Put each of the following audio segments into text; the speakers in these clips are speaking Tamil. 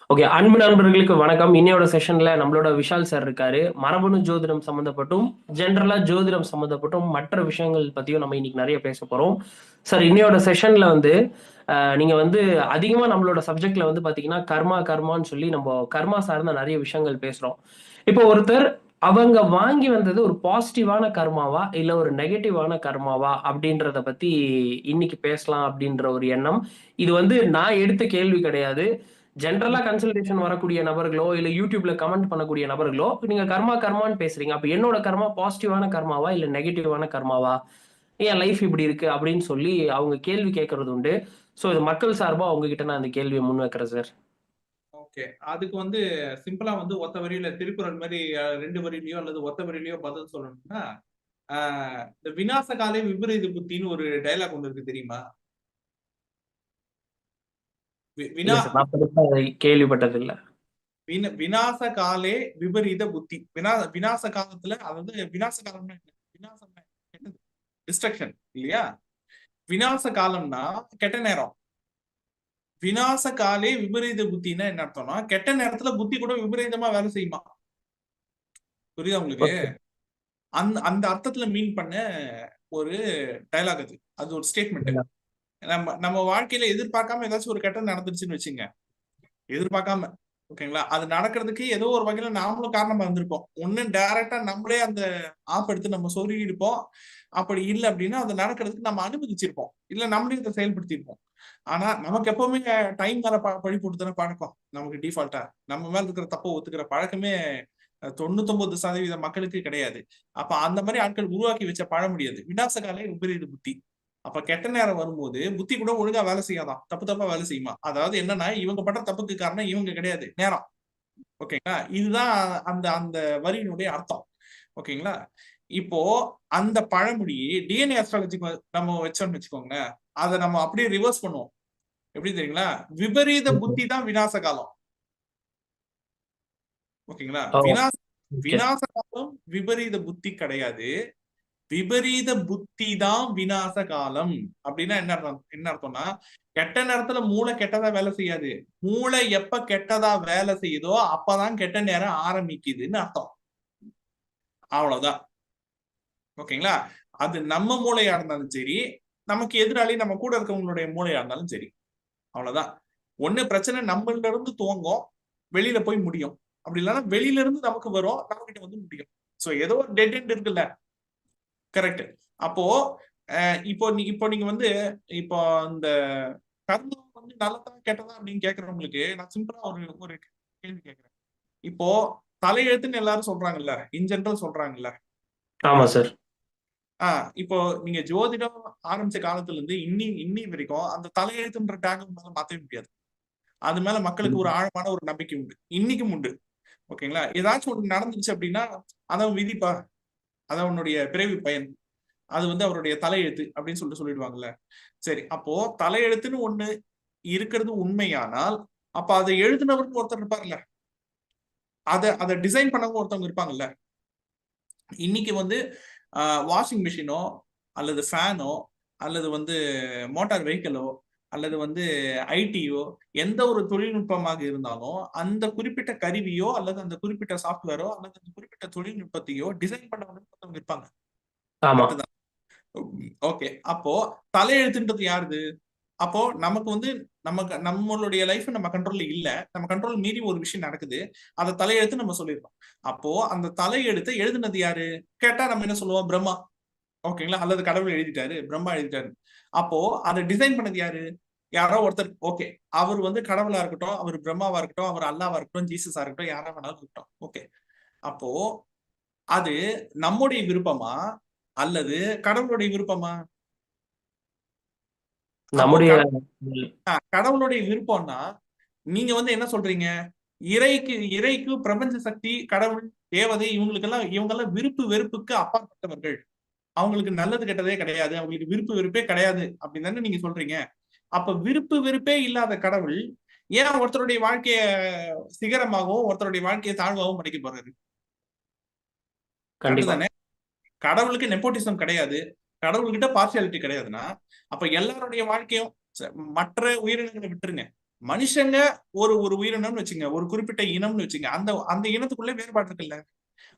ஓகே, அன்பு நண்பர்களுக்கு வணக்கம். இன்னையோட செஷன்ல நம்மளோட விஷால் சார் இருக்காரு. மரபணு ஜோதிடம் சம்பந்தப்பட்டும், ஜென்ரலா ஜோதிடம் சம்பந்தப்பட்டும் மற்ற விஷயங்கள் பத்தியும் நம்ம இன்னைக்கு நிறைய பேச போறோம். சார், இன்னையோட செஷன்ல வந்து நீங்க வந்து அதிகமா நம்மளோட சப்ஜெக்ட்ல வந்து பாத்தீங்கன்னா கர்மான்னு சொல்லி நம்ம கர்மா சார்ந்த நிறைய விஷயங்கள் பேசுறோம். இப்போ ஒருத்தர் அவங்க வாங்கி வந்தது ஒரு பாசிட்டிவான கர்மாவா இல்ல ஒரு நெகட்டிவான கர்மாவா அப்படின்றத பத்தி இன்னைக்கு பேசலாம் அப்படின்ற ஒரு எண்ணம். இது வந்து நான் எடுத்த கேள்வி கிடையாது. ஜென்ரலா கன்சல்டேஷன் வரக்கூடிய நபர்களோ இல்ல யூடியூப்ல கமெண்ட் பண்ணக்கூடிய நபர்களோ, நீங்க கர்மான்னு பேசுறீங்க. அப்ப என்னோட கர்மா பாசிட்டிவான கர்மாவா இல்ல நெகட்டிவான கர்மாவா? ஏன் லைஃப் இப்படி இருக்கு அப்படின்னு சொல்லி அவங்க கேள்வி கேட்கறது உண்டு. சோ இது மக்கள் சார்பா உங்ககிட்ட நான் அந்த கேள்வியை முன் வைக்கிறேன் சார். ஓகே. அதுக்கு சிம்பிளா ஒத்த வரியில திருக்குறள் மாரி 2 வரியிலயோ அல்லது ஒத்த வரியிலயோ பதில் சொல்லணும்னா, அ இந்த விநாச காலே விபரீத புத்தின்னு ஒரு டயலாக் ஒண்ணு இருக்கு தெரியுமா? வி இல்ல வினா சார், நான் பெருசா அதை கேள்விப்பட்டது இல்ல. விநாச காலே விபரீத புத்தி. விநாச காலத்துல அதாவது விநாச காலம்னா என்ன? விநாசம்னா கெட்டது. டிஸ்ட்ரக்ஷன் இல்லையா? விநாச காலம்னா கெட்ட நேரம். விநாச காலே விபரீத புத்தின்னா என்ன அர்த்தம்னா, கெட்ட நேரத்துல புத்தி கூட விபரீதமா வேலை செய்யுமா? புரியுதா உங்களுக்கு? ஓகே. அந்த அந்த அர்த்தத்துல மீன் பண்ண ஒரு டயலாக் அது. அது ஒரு ஸ்டேட்மெண்ட். நம்ம நம்ம வாழ்க்கையில எதிர்பார்க்காம ஏதாச்சும் ஒரு கெட்டது நடந்துருச்சுன்னு வச்சுங்க. எதிர்பார்க்காம. ஓகேங்களா? அது நடக்கிறதுக்கு ஏதோ ஒரு வகையில நாமளும் காரணமா இருந்திருப்போம். ஒண்ணு டைரக்ட்டா நம்மளே அந்த ஆப் எடுத்து நம்ம சொருகி இருப்போம். அப்படி இல்ல அப்படின்னா, அது நடக்கிறதுக்கு நம்ம அனுமதிச்சிருப்போம். இல்ல நம்மளே இத செயல்படுத்தியிருப்போம். ஆனா, நமக்கு எப்பவுமே டைம் மேல பழி போட்டு தானே பழக்கம். நமக்கு டிஃபால்ட்டா. நம்ம மேல இருக்கிற தப்ப ஒத்துக்கிற பழக்கமே 99% மக்களுக்கு கிடையாது. அப்ப அந்த மாரி ஆட்கள் உருவாக்கி வச்ச பழமொழி அது. விநாசகாலே விபரீத புத்தி. அப்ப கெட்ட நேரம் வரும்போது புத்தி கூட ஒழுங்கா வேலை செய்யாதாம். தப்பு தப்பா வேலை செய்யுமா. அதாவது என்னன்னா, இவங்க பண்ற தப்புக்கு காரணம் இவங்க கிடையாது. நேரம். ஓகேங்களா? இதுதான் அந்த அந்த வரியினுடைய அர்த்தம். ஓகேங்களா? இப்போ அந்த பழமொழியை டிஎன்ஏ அஸ்ட்ராலஜி நம்ம வச்சோம்னு வச்சுக்கோங்களேன். அத நம்ம அப்படியே ரிவர்ஸ் பண்ணுவோம். எப்படி தெரியுங்களா? விபரீத புத்தி தான் விநாச காலம். ஓகேங்களா? ஓகே. விநாச காலம் விபரீத புத்தி கிடையாது. விபரீத புத்தி தான் விநாச காலம். அப்படின்னா என்ன அர்த்தம்னா, கெட்ட நேரத்துல மூளை கெட்டதா வேலை செய்யாது. மூளை எப்ப கெட்டதா வேலை செய்யுதோ அப்பதான் கெட்ட நேரம் ஆரம்பிக்குதுன்னு அர்த்தம். அவ்வளவுதான். ஓகேங்களா? அது நம்ம மூளையா இருந்தாலும் சரி, நமக்கு எதிராளி நம்ம கூட இருக்கவங்களுடைய மூளையா இருந்தாலும் சரி. அவ்வளவுதான். ஒண்ணு பிரச்சனை நம்மள்ட்ட இருந்து துவங்கும், வெளியில போய் முடியும். அப்படி இல்லைன்னா வெளியில இருந்து நமக்கு வரும், நம்ம கிட்ட முடியும். சோ ஏதோ ஒரு டெட் எண்ட் இருக்குல்ல. கரெக்ட். அப்போ இப்போ நீங்க இப்போ இந்த கர்மா நல்லதா கெட்டதா அப்படின்னு கேட்கறவங்களுக்கு நான் சிம்பிளா ஒரு ஒரு கேள்வி கேட்கிறேன். இப்போ தலையெழுத்துன்னு எல்லாரும் சொல்றாங்கல்ல, இன் ஜெனரல் சொல்றாங்கல்ல. ஆமா சார். இப்போ நீங்க ஜோதிடம் ஆரம்பிச்ச காலத்துல இருந்து இன்னி வரைக்கும் அந்த தலையெழுத்துன்ற டேக் மாத்தவே முடியாது. அது மேல மக்களுக்கு ஒரு ஆழமான ஒரு நம்பிக்கை உண்டு. இன்னைக்கும் உண்டு. ஓகேங்களா? ஏதாச்சும் ஒண்ணு நடந்துச்சு அப்படின்னா, அதான் விதிப்பா, அதான் உன்னுடைய பிறவி பயன். அது அவருடைய தலையெழுத்து அப்படின்னு சொல்லிடுவாங்கல்ல. சரி, அப்போ தலையெழுத்துன்னு ஒண்ணு இருக்கிறது உண்மையானால், அப்ப அதை எழுதினவர்னு ஒருத்தர் இருப்பார்ல. அத டிசைன் பண்ணவங்க ஒருத்தவங்க இருப்பாங்கல்ல. இன்னைக்கு வாஷிங் மிஷினோ அல்லது ஃபேனோ அல்லது மோட்டார் வெஹிக்கிளோ அல்லது ஐடியோ எந்த ஒரு தொழில்நுட்பமாக இருந்தாலும் அந்த குறிப்பிட்ட கருவியோ அல்லது அந்த குறிப்பிட்ட சாஃப்ட்வேரோ அல்லது அந்த குறிப்பிட்ட தொழில்நுட்பத்தையோ டிசைன் பண்ணவங்க இருப்பாங்க. ஆமா. கரெக்ட் தான். ஓகே. அப்போ தலையெழுத்துன்றது யாருது? அப்போ நமக்கு நமக்கு நம்மளுடைய லைஃப் நம்ம கண்ட்ரோல்ல இல்ல. நம்ம கண்ட்ரோல் மீறி ஒரு விஷயம் நடக்குது. அத தலையெழுத்து நம்ம சொல்லியிருக்கோம். அப்போ அந்த தலையெழுத்த எழுதுனது யாரு? கேட்டா நம்ம என்ன சொல்லுவோம்? பிரம்மா. ஓகேங்களா? அல்லது கடவுள் எழுதிட்டாரு, பிரம்மா எழுதிட்டாரு. அப்போ அத டிசைன் பண்ணது யாரு? யாரோ ஒருத்தர். ஓகே. அவர் கடவுளா இருக்கட்டும், அவர் பிரம்மாவா இருக்கட்டும், அவர் அல்லாவா இருக்கட்டும், ஜீசஸா இருக்கட்டும், யாரா வேணாலும் இருக்கட்டும். ஓகே. அப்போ அது நம்முடைய விருப்பமா? அல்லது கடவுளுடைய விருப்பமா? அப்போ நம்முடைய கடவுளுடைய விருப்பம்னா, நீங்க என்ன சொல்றீங்க? இறைக்கு பிரபஞ்ச சக்தி, கடவுள், தேவதை இவங்கெல்லாம் விருப்பு வெறுப்புக்கு அப்பாற்பட்டவர்கள். அவங்களுக்கு நல்லது கெட்டதே கிடையாது. அவங்களுக்கு விருப்பு வெறுப்பே கிடையாது. அப்படின்னு தானே நீங்க சொல்றீங்க. அப்ப விருப்பு வெறுப்பே இல்லாத கடவுள் ஏன் ஒருத்தருடைய வாழ்க்கைய சிகரமாகவும், ஒருத்தருடைய வாழ்க்கைய தாழ்வாகவும் படைக்க போறாரு? கரெக்ட் கண்டிப்பா. தானே? கடவுளுக்கு நெப்போட்டிசம் கிடையாது. கடவுள்கிட்ட பார்சியாலிட்டி கிடையாதுன்னா, அப்ப எல்லாருடைய வாழ்க்கையும் மற்ற உயிரினங்களை விட்டுருங்க. மனுஷங்க ஒரு ஒரு உயிரினம்னு வச்சுங்க, ஒரு குறிப்பிட்ட இனம்னு வச்சுங்க, அந்த அந்த இனத்துக்குள்ள வேறுபாடு இருக்குல்ல.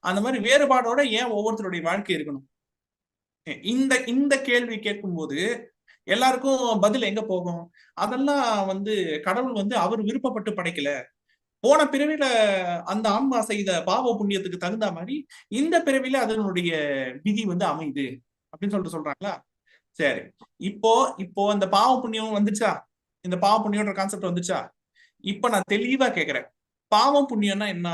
அந்த மாதிரி வேறுபாடோட ஏன் ஒவ்வொருத்தருடைய வாழ்க்கை இருக்கணும்? இந்த இந்த கேள்வி கேட்கும்போது எல்லாருக்கும் பதில் எங்க போகும்? அதெல்லாம் வந்து கடவுள் வந்து அவர் விருப்பப்பட்டு படைக்கல. போன பிறவில அந்த ஆன்மா செய்த பாவ புண்ணியத்துக்கு தகுந்த மாதிரி இந்த பிறவில அதனுடைய விதி வந்து அமையுது அப்படின்னு சொல்லிட்டு சொல்றாங்களா? சரி. இப்போ இப்போ இந்த பாவ புண்ணியம் வந்துச்சா? இந்த பாவ புண்ணியம்ன்ற கான்செப்ட் வந்துச்சா? இப்ப நான் தெளிவா கேக்குறேன். பாவம் புண்ணியம்னா என்ன?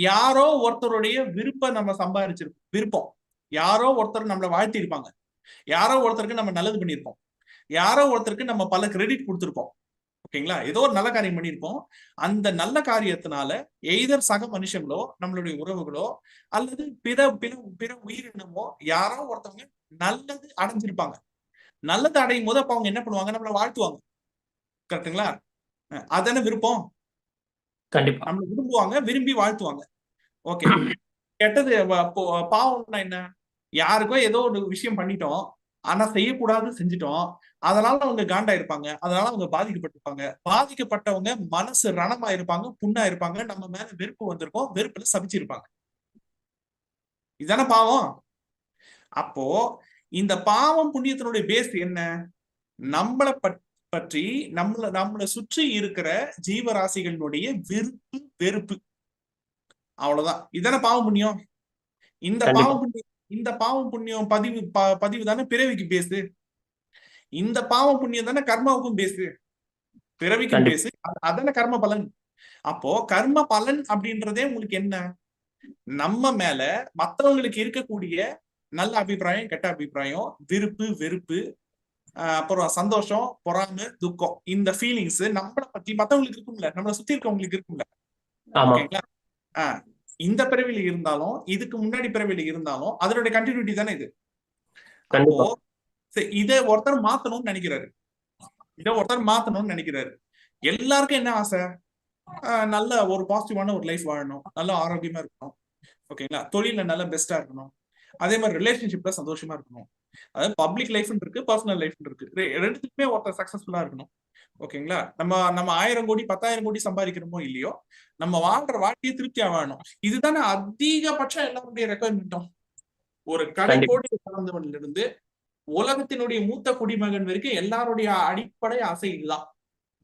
யாரோ ஒருத்தருடைய விருப்பம் நம்ம சம்பாதிச்சிருப்போம். விருப்பம். யாரோ ஒருத்தர் நம்மளை வாழ்த்தி இருப்பாங்க. யாரோ ஒருத்தருக்கு நம்ம நல்லது பண்ணியிருப்போம். யாரோ ஒருத்தருக்கு நம்ம பல கிரெடிட் கொடுத்திருப்போம். ஓகேங்களா? ஏதோ ஒரு நல்ல காரியம் பண்ணியிருப்போம். அந்த நல்ல காரியத்தினால எய்தர் சக மனுஷங்களோ, நம்மளுடைய உறவுகளோ, அல்லது பிற பிற பிற உயிரினமோ யாரோ ஒருத்தவங்க நல்லது அடைஞ்சிருப்பாங்க. நல்லது அடையும் போது அப்ப அவங்க என்ன பண்ணுவாங்க? நம்மளை வாழ்த்துவாங்க. கரெக்ட்டுங்களா? அதானே விருப்பம். கண்டிப்பா. நம்மளை விரும்புவாங்க, விரும்பி வாழ்த்துவாங்க. ஓகே. கெட்டது பாவம்னா என்ன? யாருக்கோ ஏதோ ஒரு விஷயம் பண்ணிட்டோம். ஆனா செய்யக்கூடாது செஞ்சுட்டோம். அதனால அவங்க காண்டா இருப்பாங்க. அதனால அவங்க பாதிக்கப்பட்டிருப்பாங்க. பாதிக்கப்பட்டவங்க மனசு ரணமா இருப்பாங்க, புண்ணா இருப்பாங்க. நம்ம மேல வெறுப்பு வந்திருக்கும். வெறுப்புல சபிச்சிருப்பாங்க. இதுதானே பாவம். அப்போ இந்த பாவம் புண்ணியத்தினுடைய பேஸ் என்ன? நம்மள பற்றி நம்மள சுற்றி இருக்கிற ஜீவராசிகளினுடைய விருப்பு வெறுப்பு. அவ்வளவுதான். இதுதானே பாவம் புண்ணியம். இந்த கண்டிப்பா. பாவம் புண்ணியம் இந்த பாவம் புண்ணியம் பதிவு தானே பிறவிக்கு பேசு. இந்த பாவம் புண்ணியம் தானே கர்மாவுக்கும் பேசு. பிறவிக்கும் கண்டிப்பா. பேசு. அதான கர்ம பலன். அப்போ கர்ம பலன் அப்படின்றதே உங்களுக்கு என்ன? நம்ம மேல மற்றவங்களுக்கு இருக்கக்கூடிய நல்ல அபிப்பிராயம், கெட்ட அபிப்பிராயம், விருப்பு வெறுப்பு, அப்புறம் சந்தோஷம், பொறாமை, துக்கம், இந்த ஃபீலிங்ஸ் நம்மளை பத்தி மத்தவங்களுக்கு இருக்கும்ல, நம்மளை சுத்தி இருக்கவங்களுக்கு இருக்கும்ல. ஆமா. ஓகேங்களா? இந்த பிறவில இருந்தாலும் இதுக்கு முன்னாடி பிறவில இருந்தாலும் அதனுடைய கண்டினியூட்டி தானே இது. அப்போ கண்டிப்பா. இதை ஒருத்தர் மாத்தணும்னு நினைக்கிறாரு. எல்லாருக்கும் என்ன ஆசை? நல்ல ஒரு பாசிட்டிவான ஒரு லைஃப் வாழணும், நல்ல ஆரோக்கியமா இருக்கணும். ஓகேங்களா? தொழில நல்ல பெஸ்டா இருக்கணும். அதே மாதிரி ரிலேஷன்ஷிப்ல சந்தோஷமா இருக்கணும். அதாவது பப்ளிக் லைஃப் இருக்கு, பர்சனல் லைஃப் இருக்கு. ரெண்டுத்துக்குமே ஒருத்தர் சக்சஸ்ஃபுல்லா இருக்கணும். ஓகேங்களா? நம்ம நம்ம 1000 கோடி 10,000 கோடி சம்பாதிக்கிறோமோ இல்லையோ, நம்ம வாழ்ற வாழ்க்கையை திருப்தியா வாழணும். இதுதானே அதிகபட்சம் எல்லாருடைய ரெக்குவயர்மெண்ட்டும். ஒரு கண்டிப்பா. கடைக்கோடி பிறந்தவன்ல இருந்து உலகத்தினுடைய மூத்த குடிமகன் வரைக்கும் எல்லாருடைய அடிப்படை ஆசை இதுதான்.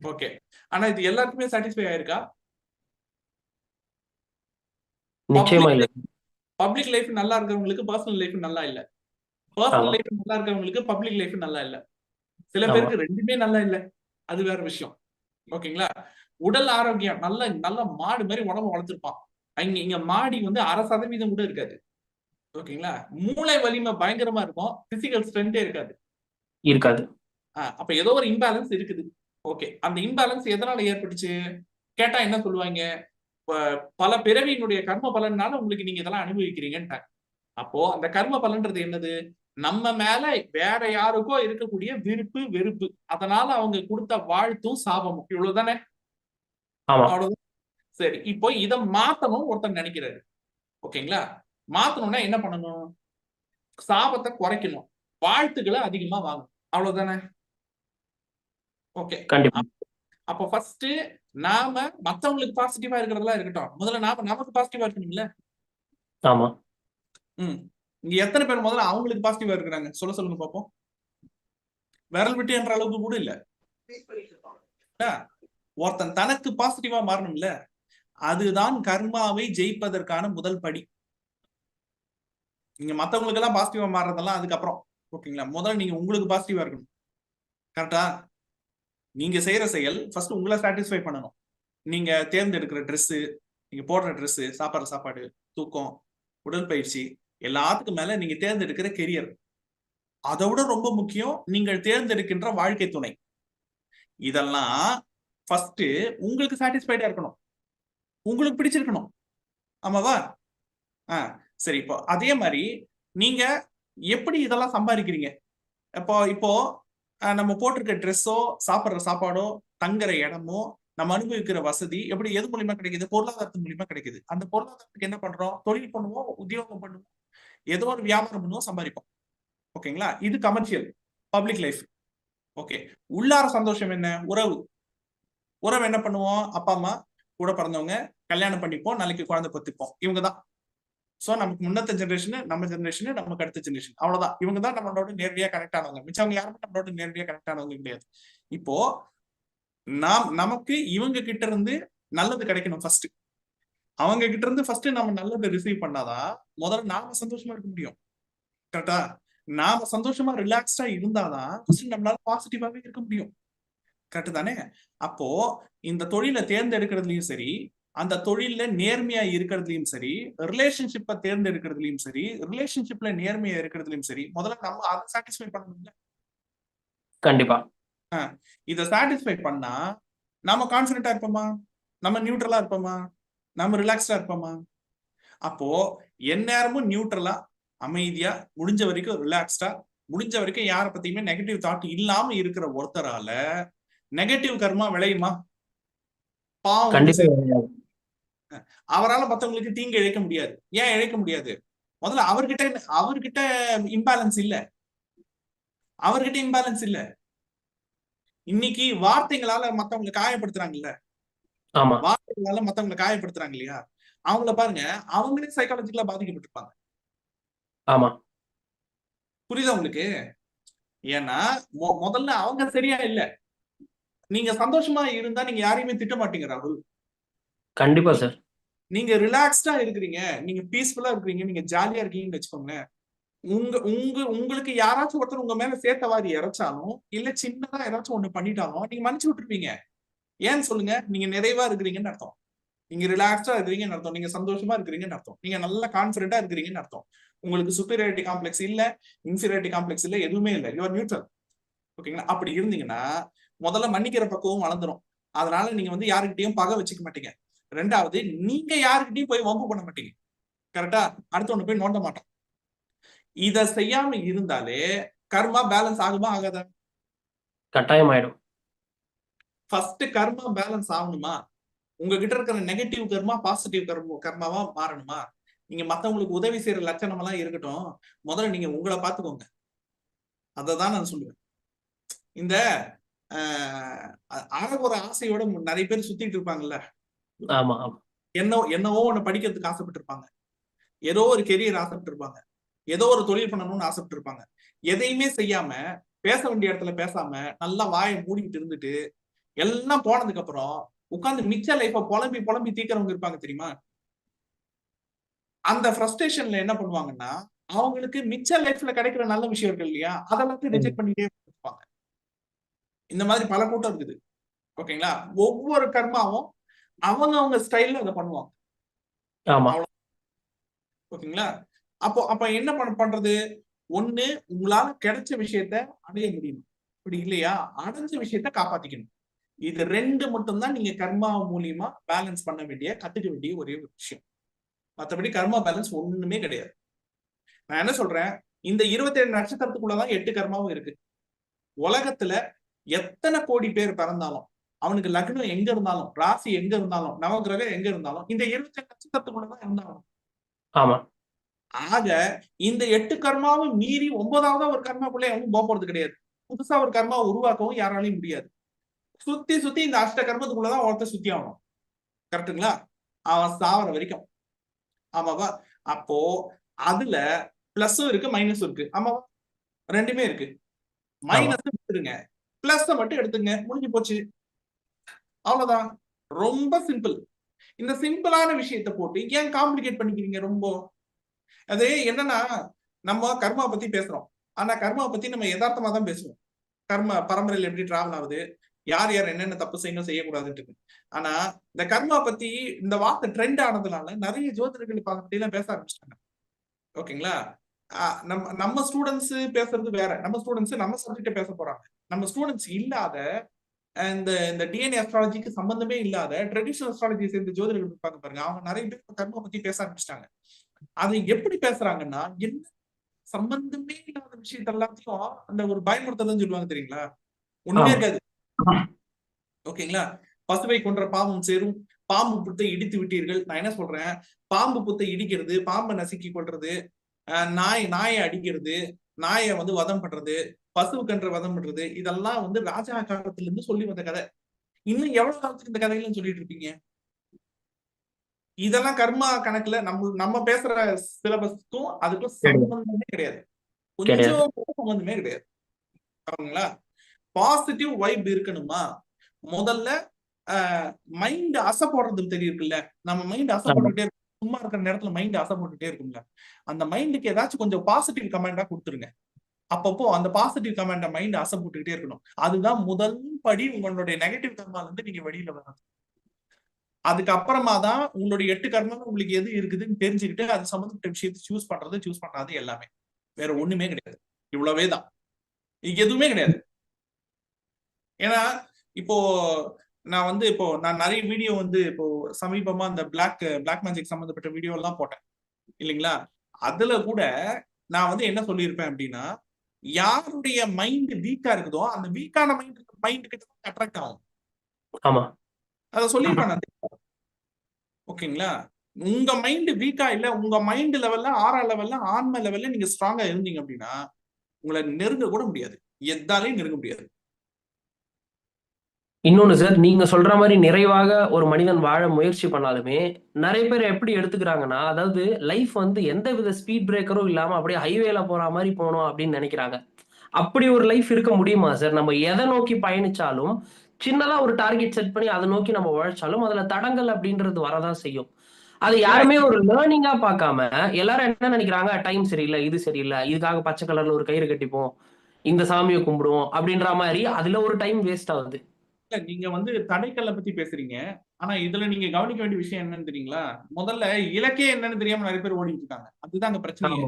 ஓகே. ஆனா இது எல்லாருக்குமே சாட்டிஸ்ஃபை ஆயிருக்கா? நிச்சயமா இல்ல. பப்ளிக் லைஃப் நல்லா இருக்கிறவங்களுக்கு பர்சனல் லைஃப் நல்லா இல்ல. பர்சனல் லைஃப் நல்லா இருக்கிறவங்களுக்கு பப்ளிக் லைஃப் நல்லா இல்ல. சில பேருக்கு ரெண்டுமே நல்லா இல்ல. அது வேற விஷயம். ஓகேங்களா? உடல் ஆரோக்கியம் நல்ல நல்ல மாடு மாதிரி உடம்பு வளர்த்திருப்பான். இங்க மாடி வந்து 1/2% கூட இருக்காது. ஓகேங்களா? மூளை வலிமை பயங்கரமா இருக்கும். பிசிக்கல் ஸ்ட்ரென்த்தே இருக்காது. இருக்காது. அப்ப ஏதோ ஒரு இம்பேலன்ஸ் இருக்குது. ஓகே. அந்த இம்பேலன்ஸ் எதனால ஏற்பட்டுச்சு? கேட்டா என்ன சொல்லுவாங்க? பல பிறவியினுடைய கர்ம பலனால உங்களுக்கு நீங்க இதெல்லாம் அனுபவிக்கிறீங்கன்ட்டாங்க. அப்போ அந்த கர்ம பலன்றது என்னது? நம்ம மேல வேற யாருக்கோ இருக்கக்கூடிய விருப்பு வெறுப்பு. அதனால அவங்க கொடுத்த வாழ்த்தும் சாபமும். இவ்வளவுதானே? அவ்வளவுதான். சரி. இப்போ இத மாத்தணும் ஒருத்தர் நினைக்கிறாரு. ஓகேங்களா? மாத்தணும்னா என்ன பண்ணணும்? சாபத்தை குறைக்கணும். வாழ்த்துக்களை அதிகமா வாங்கணும். அவ்வளவுதானே? ஓகே. கண்டிப்பா. அப்போ ஃபர்ஸ்ட் நாம மத்தவங்களுக்கு பாசிட்டிவா இருக்கிறதெல்லாம் இருக்கட்டும். முதல்ல நமக்கு பாசிட்டிவா இருக்கணும்ல. ஆமா. இங்க எத்தனை பேர் முதல்ல அவங்களுக்கு பாசிட்டிவா இருக்கிறாங்க? சொல்லுங்க பாப்போம். விரல் விட்டு என்ற அளவுக்கு கூட இல்ல. ஒருத்தன் தனக்கு பாசிட்டிவா மாறணும்ல. அதுதான் கர்மாவை ஜெயிப்பதற்கான முதல் படி. நீங்க மத்தவங்களுக்கு எல்லாம் பாசிட்டிவா மாறதெல்லாம் அதுக்கப்புறம். ஓகேங்களா? முதல்ல நீங்க உங்களுக்கு பாசிட்டிவா இருக்கணும். கரெக்டா? நீங்க செய்யற செயல் ஃபர்ஸ்ட் உங்களை சாட்டிஸ்ஃபை பண்ணணும். நீங்க தேர்ந்தெடுக்கிற ட்ரெஸ், நீங்க போடுற ட்ரெஸ், சாப்பிடுற சாப்பாடு, தூக்கம், உடற்பயிற்சி, எல்லாத்துக்கும் மேல நீங்க தேர்ந்தெடுக்கிற கெரியர். அதை விட ரொம்ப முக்கியம் நீங்கள் தேர்ந்தெடுக்கின்ற வாழ்க்கை துணை. இதெல்லாம் ஃபர்ஸ்ட் உங்களுக்கு சாட்டிஸ்ஃபைடா இருக்கணும். உங்களுக்கு பிடிச்சிருக்கணும். ஆமாவா? சரி. இப்போ அதே மாதிரி நீங்க எப்படி இதெல்லாம் சம்பாதிக்கிறீங்க? இப்போ நம்ம போட்டிருக்க ட்ரெஸ்ஸோ, சாப்பிடுற சாப்பாடோ, தங்குற இடமோ, நம்ம அனுபவிக்கிற வசதி எப்படி எது மூலியமா கிடைக்குது? பொருளாதாரத்தின் மூலியமா கிடைக்குது. அந்த பொருளாதாரத்துக்கு என்ன பண்றோம்? தொழில் பண்ணுவோம், உத்தியோகம் பண்ணுவோம், ஏதோ ஒரு வியாபாரம் பண்ணுவோம், சம்பாதிப்போம். ஓகேங்களா? இது கமர்ஷியல், பப்ளிக் லைஃப். ஓகே. உள்ளார சந்தோஷம் என்ன? உறவு. உறவு என்ன பண்ணுவோம்? அப்பா அம்மா, கூட பிறந்தவங்க, கல்யாணம் பண்ணிப்போம், நாளைக்கு குழந்தை பத்துப்போம். இவங்கதான். சோ நமக்கு முன்னத்த ஜெனரேஷன், நம்ம ஜெனரேஷன், நமக்கு அடுத்த ஜெனரேஷன், அவ்வளவுதான். இவங்க தான் நம்மளோட நேரடியா கனெக்ட் ஆனவங்க. மிச்சவங்க யாருமே நம்மளோட நேரடியா கனெக்ட் ஆனவங்க கிடையாது. இப்போ நமக்கு இவங்க கிட்ட இருந்து நல்லது கிடைக்கணும் ஃபர்ஸ்ட். அவங்க கிட்ட இருந்து ஃபர்ஸ்ட் நம்ம நல்லதை ரிசீவ் பண்ணாதான் முதல்ல நாம சந்தோஷமா இருக்க முடியும். கரெக்டா? நாம சந்தோஷமா ரிலாக்ஸ்டா இருந்தாதான் ஃபர்ஸ்ட் நம்மளால பாசிட்டிவாவே இருக்க முடியும். கரெக்ட் தானே? அப்போ இந்த தொழிலை தேர்ந்தெடுக்கிறதுலயும் சரி, அந்த தொழில்ல நேர்மையா இருக்கிறதுலயும் சரி, ரிலேஷன்ஷிப்பை தேர்ந்தெடுக்கிறதுலயும் சரி, ரிலேஷன்ஷிப்ல நேர்மையா இருக்கிறதுலயும் சரி, முதல்ல நம்ம அதை சாட்டிஸ்ஃபை பண்ணணும்ல. கண்டிப்பா. இதை சாட்டிஸ்ஃபை பண்ணா நம்ம கான்பிடண்டா இருப்போமா? நம்ம நியூட்ரலா இருப்போமா? நம்ம ரிலாக்ஸ்டா இருப்போமா? அப்போ எந்நேரமும் நியூட்ரலா, அமைதியா, முடிஞ்ச வரைக்கும் ரிலாக்ஸ்டா, முடிஞ்ச வரைக்கும் யாரை பத்தியுமே நெகட்டிவ் தாட் இல்லாம இருக்கிற ஒருத்தரால நெகட்டிவ் கர்மா விளையுமா? பாவம். கண்டிப்பா. அவரால் மத்தவங்களுக்கு தீங்கு இழைக்க முடியாது. ஏன் இழைக்க முடியாது? முதல்ல அவர்கிட்ட இம்பேலன்ஸ் இல்ல. அவர்கிட்ட இம்பேலன்ஸ் இல்ல. இன்னைக்கு வார்த்தைகளால மத்தவங்களை காயப்படுத்துறாங்கல்ல, ஆமா, வார்த்தைகளால மத்தவங்களை காயப்படுத்துறாங்க இல்லையா? அவங்கள பாருங்க, அவங்களே சைக்காலஜிக்கலா பாதிக்கப்பட்டிருப்பாங்க. ஆமா. புரியுதா உங்களுக்கு? ஏன்னா முதல்ல அவங்க சரியா இல்ல. நீங்க சந்தோஷமா இருந்தா நீங்க யாரையுமே திட்ட மாட்டீங்க ராகுல். கண்டிப்பா சார். நீங்க ரிலாக்ஸ்டா இருக்கிறீங்க, நீங்க பீஸ்ஃபுல்லா இருக்கிறீங்க, நீங்க ஜாலியா இருக்கீங்கன்னு வச்சுக்கோங்க. உங்களுக்கு யாராச்சும் ஒருத்தர் உங்க மேல சேத்தவாரி இறைச்சாலும், இல்ல சின்னதா ஏதாச்சும் ஒண்ணு பண்ணிட்டாலும் நீங்க மன்னிச்சு விட்டுருப்பீங்க. ஏன்னு சொல்லுங்க? நீங்க நிறைவா இருக்கிறீங்கன்னு அர்த்தம். நீங்க ரிலாக்ஸ்டா இருக்கிறீங்கன்னு அர்த்தம். நீங்க சந்தோஷமா இருக்கிறீங்கன்னு அர்த்தம். நீங்க நல்லா கான்பிடண்டா இருக்கிறீங்கன்னு அர்த்தம். உங்களுக்கு சுப்பீரியாரிட்டி காம்ப்ளெக்ஸ் இல்ல, இன்ஃபீரியாரிட்டி காம்ப்ளெக்ஸ் இல்ல, எதுவுமே இல்ல. You are neutral. ஓகேங்களா? அப்படி இருந்தீங்கன்னா முதல்ல மன்னிக்கிற பக்குவம் வளர்ந்துரும். அதனால நீங்க வந்து யாருக்கிட்டையும் பகை வச்சுக்க மாட்டீங்க. ரெண்டாவது, நீங்க யாருக்கிட்டையும் போய் வம்பு பண்ண மாட்டீங்க. கரெக்டா? அடுத்து ஒண்ணு போய் நோண்ட மாட்டோம். இத செய்யாம இருந்தாலே கர்மா பேலன்ஸ் ஆகுமா ஆகாதா? கட்டாயம் ஆயிடும். ஃபர்ஸ்ட் கர்மா பேலன்ஸ் ஆகணுமா? உங்ககிட்ட இருக்கிற நெகட்டிவ் கர்மா பாசிட்டிவ் கர்மாவா மாறணுமா? நீங்க மத்தவங்களுக்கு உதவி செய்யற லட்சணம் எல்லாம் இருக்கட்டும், முதல்ல நீங்க உங்களை பாத்துக்கோங்க. அததான் நான் சொல்லுவேன். இந்த ஒரு ஆசையோட நிறைய பேர் சுத்திட்டு இருப்பாங்கல்ல. ஆமா. என்னவோ ஒண்ணு படிக்கிறதுக்கு ஆசைப்பட்டு இருப்பாங்க, ஏதோ ஒரு கெரியர் ஆசைப்பட்டு இருப்பாங்க, ஏதோ ஒரு தொழில் பண்ணணும்னு ஆசைப்பட்டு இருப்பாங்க. எதையுமே செய்யாம, பேச வேண்டிய இடத்துல பேசாம, நல்லா வாயை மூடிட்டு இருந்துட்டு எல்லாம் போனதுக்கு அப்புறம் உட்கார்ந்து மிச்ச லைஃப புலம்பி புலம்பி தீக்கிறவங்க இருப்பாங்க தெரியுமா? அந்த ஃப்ரஸ்ட்ரேஷன்ல என்ன பண்ணுவாங்கன்னா, அவங்களுக்கு மிச்ச லைஃப்ல கிடைக்கிற நல்ல விஷயம் இருக்கு இல்லையா, அதெல்லாம் ரிஜெக்ட் பண்ணிட்டே இருப்பாங்க. இந்த மாதிரி பல கூட்டம் இருக்குது. ஓகேங்களா? ஒவ்வொரு கர்மாவும் அவங்க ஸ்டைல்ல அதை பண்ணுவாங்க. ஆமா. ஓகேங்களா? அப்ப என்ன பண்றது? ஒண்ணு, உங்களால கிடைச்ச விஷயத்த அடைய முடியும். அப்படி இல்லையா, அடைஞ்ச விஷயத்த காப்பாத்திக்கணும். இது ரெண்டு மட்டும் தான் நீங்க கர்மா மூலியமா பேலன்ஸ் பண்ண வேண்டிய, கத்துக்க வேண்டிய ஒரே ஒரு விஷயம். மற்றபடி கர்மா பேலன்ஸ் ஒண்ணுமே கிடையாது. நான் என்ன சொல்றேன், இந்த 27 நட்சத்திரத்துக்குள்ளதான் 8 கர்மாவும் இருக்கு. உலகத்துல எத்தனை கோடி பேர் பிறந்தாலும், அவனுக்கு லக்னம் எங்க இருந்தாலும், ராசி எங்க இருந்தாலும், நவகிரகம் எங்க இருந்தாலும், இந்த 27 நட்சத்திரத்துக்குள்ளதான் இருந்தாலும். ஆமா. ஆக இந்த 8 கர்மாவும் மீறி 9ஆவதா ஒரு கர்மாக்குள்ள எவனும் போக போறது கிடையாது. புதுசா ஒரு கர்மா உருவாக்கவும் யாராலையும் முடியாது. சுத்தி சுத்தி இந்த அஷ்ட கர்மத்துக்குள்ளதான் ஒருத்தர் சுத்தி ஆகணும். கரெக்டுங்களா? அவன் சாவர வரைக்கும். ஆமாவா? அப்போ அதுல பிளஸும் இருக்கு, மைனஸும் இருக்கு. ஆமாவா? ரெண்டுமே இருக்கு. மைனஸ் எடுத்துருங்க, பிளஸ் மட்டும் எடுத்துங்க, முடிஞ்சு போச்சு. அவ்வளவுதான். ரொம்ப சிம்பிள். இந்த சிம்பிளான விஷயத்தை போட்டு ஏன் காம்ப்ளிகேட் பண்ணிக்கிறீங்க ரொம்ப? அது என்னன்னா, நம்ம கர்மா பத்தி பேசுறோம். ஆனா கர்மா பத்தி நம்ம யதார்த்தமா தான் பேசுவோம். கர்மா பரம்பரையில் எப்படி டிராவல் ஆகுது, யார் யார் என்னென்ன தப்பு செய்யணும் செய்யக்கூடாதுன்னு. ஆனா இந்த கர்மா பத்தி இந்த வார்த்தை ட்ரெண்ட் ஆனதுனால நிறைய ஜோதிடர்கள் பத்தி எல்லாம் பேச ஆரம்பிச்சிட்டாங்க. ஓகேங்களா? நம்ம ஸ்டூடெண்ட்ஸ் பேசுறது வேற. நம்ம ஸ்டூடெண்ட்ஸ் நம்ம சப்ஜெக்ட பேச போறாங்க. நம்ம ஸ்டூடெண்ட்ஸ் இல்லாத இந்த டிஎன்ஏ அஸ்ட்ராலஜிக்கு சம்பந்தமே இல்லாத ட்ரெடிஷனல் அஸ்ட்ராலஜி சேர்ந்த ஜோதிடர்கள் இருப்பாங்க பாருங்க, அவங்க நிறைய பேர் கர்மா பத்தி பேச ஆரம்பிச்சிட்டாங்க. அதை எப்படி பேசுறாங்கன்னா, என்ன சம்பந்தமே இல்லாத விஷயத்த எல்லாத்தையும் அந்த ஒரு பயமுறுத்ததான் சொல்லுவாங்க தெரியுங்களா? ஒண்ணுமே இருக்காது. ஓகேங்களா? பசுவை கொன்ற பாவம் சேரும், பாம்பு புத்தை இடித்து விட்டீர்கள். நான் என்ன சொல்றேன், பாம்பு புத்தை இடிக்கிறது, பாம்பை நசுக்கி கொள்றது, நாயை அடிக்கிறது, நாயை வதம் பண்றது, பசுவுக்கன்ற வதம் பண்றது, இதெல்லாம் ராஜா காலத்துல இருந்து சொல்லி வந்த கதை. இன்னும் எவ்வளவு காலத்துக்கு இந்த கதைகள்லாம் சொல்லிட்டு இருப்பீங்க? இதெல்லாம் கர்மா கணக்குல நம்ம பேசுற சிலபஸ்க்கும் அதுக்கும் சம்பந்தமே கிடையாது. கொஞ்சம் சம்பந்தமே கிடையாது. சரிங்களா? பாசிட்டிவ் வைப் இருக்கணுமா, முதல்ல மைண்ட் அசை போடுறது தெரியுதுல்ல. நம்ம மைண்ட் அசை போட்டுட்டே இருக்கும். சும்மா இருக்கிற நேரத்துல மைண்ட் அசை போட்டுட்டே இருக்கும்ல. அந்த மைண்டுக்கு ஏதாச்சும் கொஞ்சம் பாசிட்டிவ் கமெண்டா கொடுத்துருங்க. அப்பப்போ அந்த பாசிட்டிவ் கமெண்ட மைண்ட் அசை போட்டுக்கிட்டே இருக்கணும். அதுதான் முதல் படி உங்களுடைய நெகட்டிவ் கர்மால இருந்து நீங்க வெளியில வரணும். அதுக்கப்புறமா தான் உங்களுடைய 8 கர்மம் உங்களுக்கு எது இருக்குதுன்னு தெரிஞ்சுக்கிட்டு அது சம்பந்தப்பட்ட விஷயத்தை சூஸ் பண்ணாது எல்லாமே. வேற ஒண்ணுமே கிடையாது. இவ்வளவே தான். இங்க எதுவுமே கிடையாது. ஏன்னா இப்போ நான் நிறைய வீடியோ இப்போ சமீபமா அந்த பிளாக் மேஜிக் சம்பந்தப்பட்ட வீடியோ எல்லாம் போட்டேன் இல்லைங்களா? அதுல கூட நான் என்ன சொல்லியிருப்பேன் அப்படின்னா, யாருடைய மைண்ட் வீக்கா இருக்குதோ அந்த வீக்கான மைண்ட் கிட்ட அட்ராக்ட் ஆகும். ஆமா, அத சொல்லியிருப்பேன். ஓகேங்களா? உங்க மைண்ட் வீக்கா இல்ல, உங்க மைண்ட் லெவல்ல, ஆறா லெவல்ல, ஆன்ம லெவல்ல நீங்க ஸ்ட்ராங்கா இருந்தீங்க அப்படின்னா உங்களை நெருங்க கூட முடியாது. எதாலையும் நெருங்க முடியாது. இன்னொன்னு சார், நீங்க சொல்ற மாதிரி நிறைவாக ஒரு மனிதன் வாழ முயற்சி பண்ணாலுமே நிறைய பேர் எப்படி எடுத்துக்கிறாங்கன்னா, அதாவது லைஃப் எந்த வித ஸ்பீட் பிரேக்கரும் இல்லாம அப்படியே ஹைவேல போற மாதிரி போகணும் அப்படின்னு நினைக்கிறாங்க. அப்படி ஒரு லைஃப் இருக்க முடியுமா சார்? நம்ம எதை நோக்கி பயணிச்சாலும் சின்னதா ஒரு டார்கெட் செட் பண்ணி அதை நோக்கி நம்ம உழைச்சாலும் அதுல தடங்கள் அப்படின்றது வரதான் செய்யும். அது யாருமே ஒரு லேர்னிங்கா பார்க்காம எல்லாரும் என்ன நினைக்கிறாங்க, டைம் சரியில்லை, இது சரியில்லை, இதுக்காக பச்சை கலர்ல ஒரு கயிறு கட்டிப்போம், இந்த சாமியை கும்பிடுவோம் அப்படின்ற மாதிரி அதுல ஒரு டைம் வேஸ்ட் ஆகுது. இல்ல, நீங்க தடைக்கல்ல பத்தி பேசுறீங்க. ஆனா இதுல நீங்க கவனிக்க வேண்டிய விஷயம் என்னன்னு தெரியுங்களா? முதல்ல இலக்கே என்னன்னு தெரியாம நிறைய பேர் ஓடிட்டு இருக்காங்க. அதுதான் அங்க பிரச்சனையே.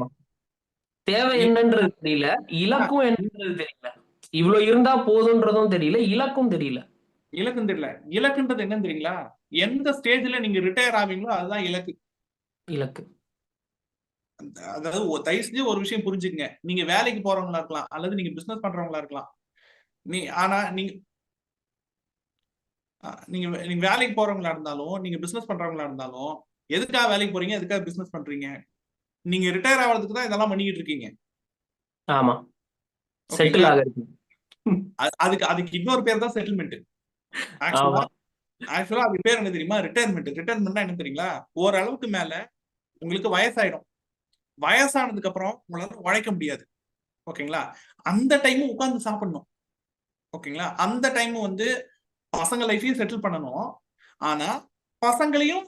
தேவை என்னன்றது தெரியல, இலக்கும் என்னன்றது தெரியல. இவ்வளவு இருந்தா போதுன்றதும் தெரியல, இலக்கும் தெரியல. இலக்கும் தெரியல. இலக்குன்றது என்னன்னு தெரியுங்களா? எந்த ஸ்டேஜ்ல நீங்க ரிட்டையர் ஆவீங்களோ அதுதான் இலக்கு. இலக்கு. அதாவது தயவு செஞ்சு ஒரு விஷயம் புரிஞ்சுக்கங்க. நீங்க வேலைக்கு போறவங்களா இருக்கலாம், அல்லது நீங்க பிசினஸ் பண்றவங்களா இருக்கலாம். ஆனா நீங்க நீங்க வேலைக்கு போறவங்களா இருந்தாலும், நீங்க பிசினஸ் பண்றவங்களா இருந்தாலும், எதுக்காக வேலைக்கு போறீங்க, எதுக்காக பிசினஸ் பண்றீங்க? நீங்க ரிட்டையர் ஆகிறதுக்கு தான் இதெல்லாம் பண்ணிக்கிட்டு இருக்கீங்க. ஆமா, செட்டில் ஓகேங்களா? ஆகிறது. அதுக்கு இன்னொரு பேர் தான் செட்டில்மெண்ட். ஆக்சுவலா அது பேர் என்ன தெரியுமா? ரிட்டையர்மெண்ட். ரிட்டையர்மெண்ட்னா என்ன தெரியுங்களா? ஓரளவுக்கு மேல உங்களுக்கு வயசாயிடும். வயசானதுக்கு அப்புறம் உங்களால உழைக்க முடியாது. ஓகேங்களா? அந்த டைம் உட்கார்ந்து சாப்பிடணும். ஓகேங்களா? அந்த டைம் பசங்க லைஃபையும் செட்டில் பண்ணணும். ஆனா பசங்களையும்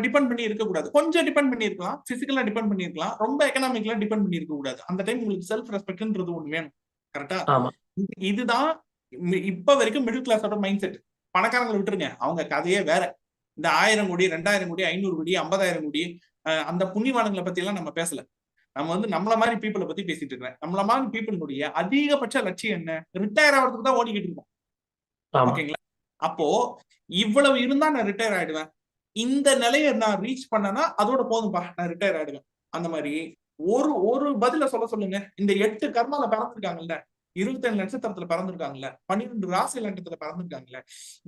டிபெண்ட் பண்ணி இருக்கக்கூடாது. கொஞ்சம் டிபெண்ட் பண்ணி இருக்கலாம். பிசிக்கலா டிபெண்ட் பண்ணி இருக்கலாம். ரொம்ப எக்கனாமிக்கலா டிபெண்ட் பண்ணி இருக்க கூடாது. அந்த டைம் உங்களுக்கு செல்ஃப் ரெஸ்பெக்ட்ன்றது ஒண்ணு வேணும். கரெக்டா? ஆமா, இதுதான் இப்ப வரைக்கும் மிடில் கிளாஸோட மைண்ட் செட். பணக்காரங்களை விட்டுருங்க, அவங்க கதையே வேற. இந்த 1000 கோடி, 2000 கோடி, 500 கோடி, 50,000 கோடி அந்த புண்ணியவான்களை பத்தி எல்லாம் நம்ம பேசல. நம்ம நம்மள மாதிரி பீப்புளை பத்தி பேசிட்டு இருக்கேன். நம்மள மாதிரி பீப்புளுடைய அதிகபட்ச லட்சியம் என்ன? ரிட்டையர் ஆகிறதுக்கு தான் ஓடிக்கிட்டு இருக்கோம். ஓகேங்களா? அப்போ இவ்வளவு இருந்தா நான் ரிட்டையர் ஆயிடுவேன். இந்த நிலையை நான் ரீச் பண்ணனா அதோட போதும்பா, நான் ரிட்டையர் ஆயிடுவேன். அந்த மாதிரி ஒரு பதில சொல்லுங்க. இந்த 8 கர்மால பிறந்திருக்காங்கல்ல, 27 நட்சத்திரத்துல பிறந்திருக்காங்கல்ல, 12 ராசி லக்கணத்துல பிறந்திருக்காங்கல்ல,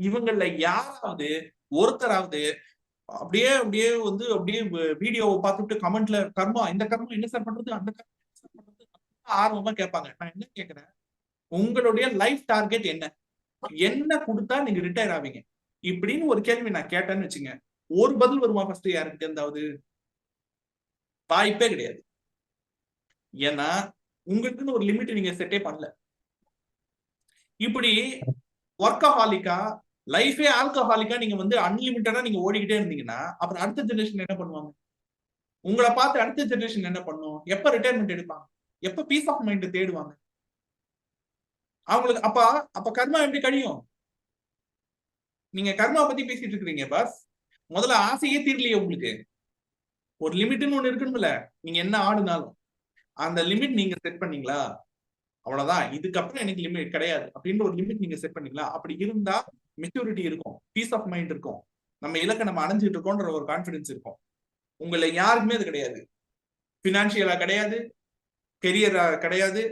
இவங்கள யாராவது ஒருத்தராவது அப்படியே அப்படியே அப்படியே வீடியோவை பார்த்துட்டு கமெண்ட்ல கர்மா, இந்த கர்மா என்ன சார் பண்றது, அந்த கர்மா ஆர்வமா கேட்பாங்க. நான் என்ன கேட்கிறேன், உங்களுடைய லைஃப் டார்கெட் என்ன கொடுத்தா நீங்க ரிட்டையர் ஆவீங்க இப்படின்னு ஒரு கேள்வி நான் கேட்டேன்னு வச்சுங்க, ஒரு பதில் வருமா ஃபர்ஸ்ட் யாருக்கு இருந்தாவது? வாய்ப்பே கிடையாது. ஏன்னா உங்களுக்குன்னு ஒரு லிமிட் நீங்க செட்டே பண்ணல. இப்படி ஒர்க்கஹாலிக்கா, லைஃபே ஆல்கஹாலிக்கா நீங்க அன்லிமிட்டடா நீங்க ஓடிக்கிட்டே இருந்தீங்கன்னா அப்புறம் அடுத்த ஜெனரேஷன் என்ன பண்ணுவாங்க? உங்களை பார்த்து அடுத்த ஜெனரேஷன் என்ன பண்ணும்? எப்ப ரிட்டையர்மெண்ட் எடுப்பாங்க? எப்ப பீஸ் ஆஃப் மைண்ட் தேடுவாங்க? அவங்களுக்கு அப்ப கர்மா எப்படி கழியும்? நீங்க கர்மா பத்தி பேசிட்டு இருக்கீங்க பாஸ். முதல்ல ஆசையே தீரலையே உங்களுக்கு. ஒரு லிமிட்னு ஒண்ணு இருக்கணும்ல. நீங்க என்ன ஆடுனாலும் அந்த லிமிட் நீங்க செட் பண்ணீங்களா? அவ்வளவுதான். இதுக்கப்புறம் எனக்கு லிமிட் கிடையாது அப்படின்னு ஒரு லிமிட் நீங்க செட் பண்ணீங்களா? அப்படி இருந்தா மெச்சூரிட்டி இருக்கும், பீஸ் ஆஃப் மைண்ட் இருக்கும், நம்ம இலக்கை நம்ம அடைஞ்சிட்டு இருக்கோன்ற ஒரு கான்பிடன்ஸ் இருக்கும். உங்களை யாருக்குமே அது கிடையாது. பினான்சியலா கிடையாது, கெரியரா கிடையாது.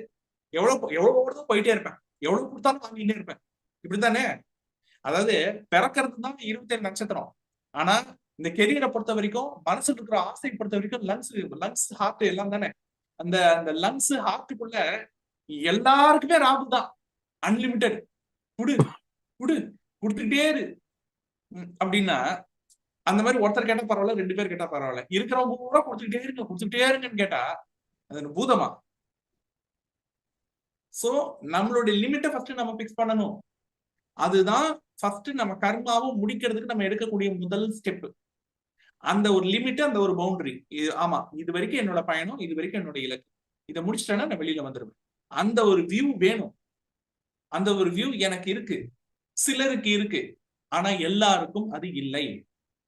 எவ்வளவு போயிட்டே இருப்பேன், எவ்வளவு கொடுத்தாலும் வாங்கிட்டே இருப்பேன். இப்படித்தானே? அதாவது பிறக்கிறது தான் 27 நட்சத்திரம். ஆனா இந்த கெரியரை பொறுத்த வரைக்கும், மனசுல இருக்கிற ஆசை பொறுத்த வரைக்கும் லங்ஸ் ஹார்ட் எல்லாம் தானே. அந்த அந்த லங்ஸ் ஹார்ட்டுக்குள்ள எல்லாருக்குமே ராகு தான். அன்லிமிட்டெட். குடு குடு கொடுத்துக்கிட்டே இரு. அப்படின்னா அந்த மாதிரி ஒருத்தர் கேட்டா பரவாயில்ல, 2 பேர் கேட்டா பரவாயில்ல, இருக்கிறவங்க கூட கொடுத்துக்கிட்டே இருங்கன்னு கேட்டா அது பூதமா? சோ நம்மளுடைய லிமிட்டை ஃபர்ஸ்ட் நம்ம பிக்ஸ் பண்ணணும். அதுதான் ஃபர்ஸ்ட் நம்ம கர்மாவும் முடிக்கிறதுக்கு நம்ம எடுக்கக்கூடிய முதல் ஸ்டெப். அந்த ஒரு லிமிட், அந்த ஒரு பவுண்டரி. ஆமா, இது வரைக்கும் என்னோட பயணம், இது வரைக்கும் என்னோட இலக்கு, இதை முடிச்சிட்டேன்னா நான் வெளியில வந்துருவேன். அந்த ஒரு வியூ வேணும். அந்த ஒரு வியூ எனக்கு இருக்கு, சிலருக்கு இருக்கு, ஆனா எல்லாருக்கும் அது இல்லை.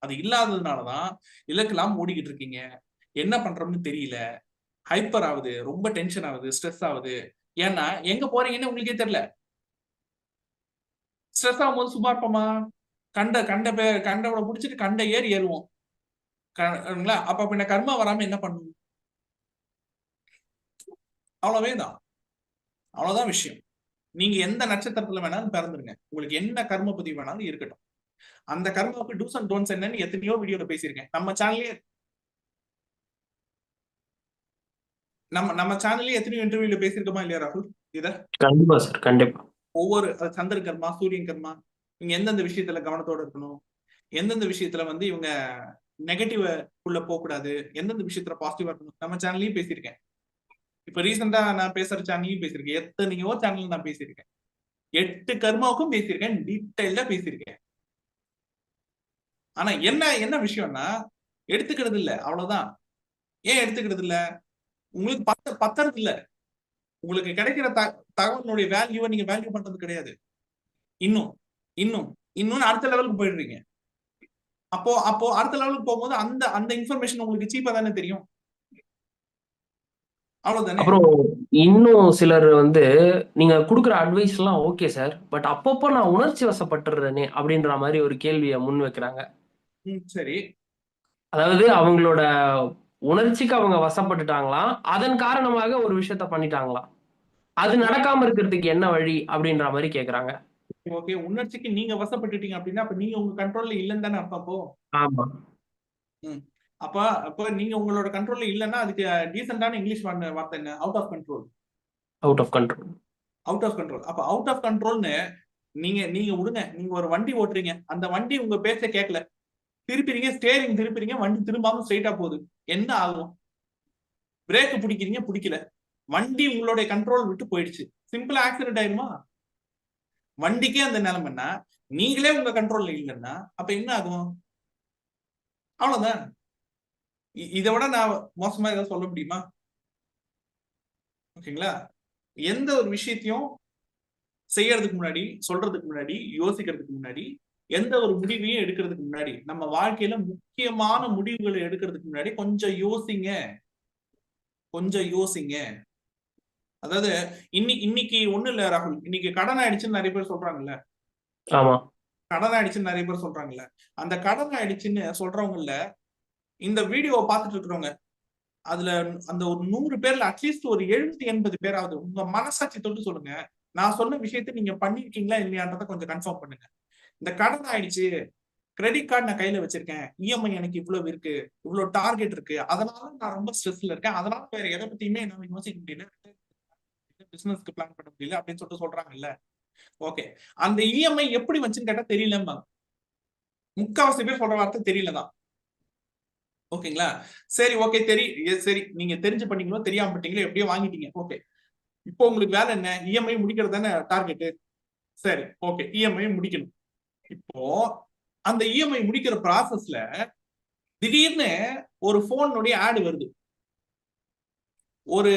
அது இல்லாததுனாலதான் இலக்கெல்லாம் ஓடிக்கிட்டு இருக்கீங்க. என்ன பண்றோம்னு தெரியல, ஹைப்பர் ஆகுது, ரொம்ப டென்ஷன் ஆகுது, ஸ்ட்ரெஸ் ஆகுது. ஏன்னா எங்க போறீங்கன்னு உங்களுக்கே தெரியல. ஸ்ட்ரெஸ் ஆகும்போது சும்மா இருப்போமா? கண்டோட பிடிச்சிட்டு கண்ட ஏறுவோம். அப்ப பின்ன கர்மா வராம என்ன பண்ணும்? அவ்வளவேதான். அவ்வளவுதான் விஷயம். நீங்க எந்த நட்சத்திரத்துல வேணாலும் பிறந்துருங்க, உங்களுக்கு என்ன கர்ம பதிவு வேணாலும் இருக்கட்டும். அந்த கர்மாவுக்கு டூஸ் அண்ட் டோன்ட்ஸ் என்னன்னு எத்தனையோ வீடியோல பேசியிருக்கேன். நம்ம சேனல்லே எத்தனையோ இன்டர்வியூல பேசியிருக்கோமா இல்லையா ராகுல்? இத கண்டிப்பா சார், கண்டிப்பா. ஒவ்வொரு சந்திர கர்மா, சூரியன் கர்மா, இவங்க எந்தெந்த விஷயத்துல கவனத்தோட இருக்கணும், எந்தெந்த விஷயத்துல இவங்க நெகட்டிவ் உள்ள போக கூடாது, எந்தெந்த விஷயத்துல பாசிட்டிவா இருக்கணும், நம்ம சேனல்லையும் பேசியிருக்கேன். இப்ப ரீசெண்டா நான் பேசுற சேனல்லையும் பேசியிருக்கேன், எத்தனையோ சேனல் நான் பேசியிருக்கேன். 8 கர்மாவுக்கும் பேசியிருக்கேன், டீடைல்டா பேசியிருக்கேன். ஆனா என்ன விஷயம்னா எடுத்துக்கிறது இல்ல, அவ்வளவுதான். ஏன் எடுத்துக்கிறது இல்ல? உங்களுக்கு பத்தறது இல்ல. உங்களுக்கு கிடைக்கிற தகவலுடைய வேல்யூவை நீங்க வேல்யூ பண்றது கிடையாது. இன்னும் இன்னும் இன்னும் அடுத்த லெவலுக்கு போயிடுறீங்க. அப்போ அடுத்த லெவலுக்கு போகும்போது அந்த இன்ஃபர்மேஷன் உங்களுக்கு சீப்பா தானே தெரியும். அவ்வளவுதானே. அப்புறம் இன்னும் சிலர் நீங்க கொடுக்குற அட்வைஸ் எல்லாம் ஓகே சார், பட் அப்பப்போ நான் உணர்ச்சி வசப்பட்டுறேனே அப்படின்ற மாதிரி ஒரு கேள்வியை முன் வைக்கிறாங்க. சரி. அதாவது அவங்களோட உணர்ச்சிக்கு அவங்க வசப்பட்டுட்டாங்களாம், அதன் காரணமாக ஒரு விஷயத்த பண்ணிட்டாங்களாம், அது நடக்காம இருக்கிறதுக்கு என்ன வழி அப்படின்ற மாதிரி கேக்குறாங்க. ஓகே, உணர்ச்சிக்கு நீங்க வசப்பட்டுட்டீங்க அப்படின்னா அப்ப நீங்க உங்க கண்ட்ரோல்ல இல்லன்னு தானே அர்த்தம். அப்போ ஆமா, அப்ப நீங்க உங்களோட கண்ட்ரோல்ல இல்லைன்னா அதுக்கு டீசென்டான இங்கிலீஷ் வார்த்தை என்ன? Out of control. Out of control. Out of control. அப்ப அவுட் ஆஃப் கண்ட்ரோல்னு நீங்க விடுங்க. நீங்க ஒரு வண்டி ஓட்டுறீங்க, அந்த வண்டி உங்க பேச்ச கேட்கல, திருப்பிறீங்க, ஸ்டேரிங் திருப்பிறீங்க, வண்டி திரும்பாம ஸ்ட்ரைட்டா போகுது, என்ன ஆகும்? பிரேக் பிடிக்கிறீங்க, பிடிக்கல, வண்டி உங்களுடைய கண்ட்ரோல் விட்டு போயிடுச்சு, சிம்பிளா ஆக்சிடென்ட் ஆயிருமா? வண்டிக்கே அந்த நிலைமைன்னா நீங்களே உங்க கண்ட்ரோல்ல இல்லைன்னா அப்ப என்ன ஆகும்? அவ்வளவுதான். இதை விட நான் மோசமா ஏதாவது சொல்ல முடியுமா? ஓகேங்களா? எந்த ஒரு விஷயத்தையும் செய்யறதுக்கு முன்னாடி, சொல்றதுக்கு முன்னாடி, யோசிக்கிறதுக்கு முன்னாடி, எந்த ஒரு முடிவையும் எடுக்கிறதுக்கு முன்னாடி, நம்ம வாழ்க்கையில முக்கியமான முடிவுகளை எடுக்கிறதுக்கு முன்னாடி கொஞ்சம் யோசிங்க. கொஞ்சம் யோசிங்க. அதாவது இன்னைக்கு ஒண்ணு இல்ல ராகுல், இன்னைக்கு கடன் ஆயிடுச்சுன்னு நிறைய பேர் சொல்றாங்கல்ல. ஆமா, கடன் ஆயிடுச்சுன்னு நிறைய பேர் சொல்றாங்கல்ல. அந்த கடன் ஆயிடுச்சுன்னு சொல்றவங்கல்ல இந்த வீடியோவை பார்த்துட்டு இருக்கிறவங்க, அதுல அந்த ஒரு 100 பேர்ல அட்லீஸ்ட் ஒரு 70-80 பேராவது உங்க மனசாட்சி தொட்டு சொல்லுங்க, நான் சொன்ன விஷயத்தை நீங்க பண்ணிருக்கீங்களா இல்லையான்றத கொஞ்சம் கன்ஃபார்ம் பண்ணுங்க. இந்த கடன் ஆயிடுச்சு, கிரெடிட் கார்டு நான் கையில வச்சிருக்கேன், இஎம்ஐ எனக்கு இவ்வளவு இருக்கு, இவ்வளவு டார்கெட் இருக்கு, அதனால நான் ரொம்ப ஸ்ட்ரெஸ்ல இருக்கேன், அதனால வேற எதை பத்தியுமே என்னால யோசிக்க முடியல, பிசினஸ்க்கு பிளான் பண்ண முடியல அப்படின்னு சொல்லிட்டு சொல்றாங்கல்ல. ஓகே, அந்த இஎம்ஐ எப்படி வச்சுன்னு கேட்டா தெரியலம்மா. முக்காவாசி பேர் சொல்ற வார்த்தை தெரியலதான். ஓகேங்களா? சரி, ஓகே, சரி, நீங்க தெரிஞ்சு பண்ணீங்களோ தெரியாம பண்ணீங்களோ எப்படியோ வாங்கிட்டீங்க. ஓகே, இப்போ உங்களுக்கு வேலை என்ன? இஎம்ஐ முடிக்கிறது தானே டார்கெட். சரி, ஓகே, இஎம்ஐ முடிக்கணும். இப்போ அந்த இஎம்ஐ முடிக்கிற ப்ராசஸ்ல திடீர்னு ஒரு போனுடைய ஆடு வருது, ஒரு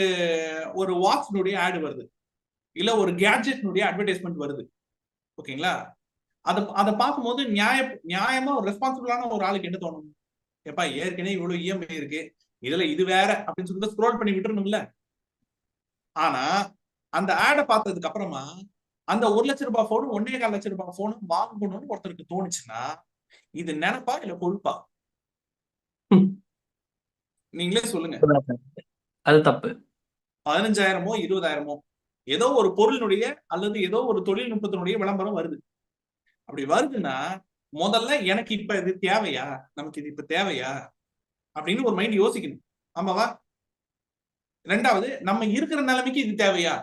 ஒரு வாட்ச்னுடைய ஆடு வருது, இல்ல ஒரு கேட்ஜெட்னுடைய அட்வர்டைஸ்மெண்ட் வருது. ஓகேங்களா? அதை பார்க்கும்போது நியாயமா ஒரு ரெஸ்பான்சிபிளான ஒரு ஆளுக்கு என்ன தோணும்? எப்பா ஏற்கனவே இவ்வளவு இஎம்ஐ இருக்கு, இதுல இது வேற அப்படின்னு சொல்லிட்டு ஸ்க்ரோல் பண்ணி விட்டுறணும்ல. ஆனா அந்த ஆடை பார்த்ததுக்கு அப்புறமா அந்த 1 லட்சம் ரூபாய் போன் 1.25 லட்சம் ரூபாய் போன் வாங்கணும்னு ஒருத்தருக்கு தோணுச்சுன்னா இது நினைப்பா இல்ல கொழுப்பா? நீங்களே சொல்லுங்க. அது தப்பு. 15,000மோ 20,000மோ ஏதோ ஒரு பொருளினுடைய அல்லது ஏதோ ஒரு தொழில்நுட்பத்தினுடைய விளம்பரம் வருது. அப்படி வருதுன்னா முதல்ல எனக்கு இப்ப இது தேவையா, நமக்கு இது இப்ப தேவையா அப்படின்னு ஒரு மைண்ட் யோசிக்கணும். ஆமாவா? ரெண்டாவது, நம்ம இருக்கிற நிலைமைக்கு இது தேவையா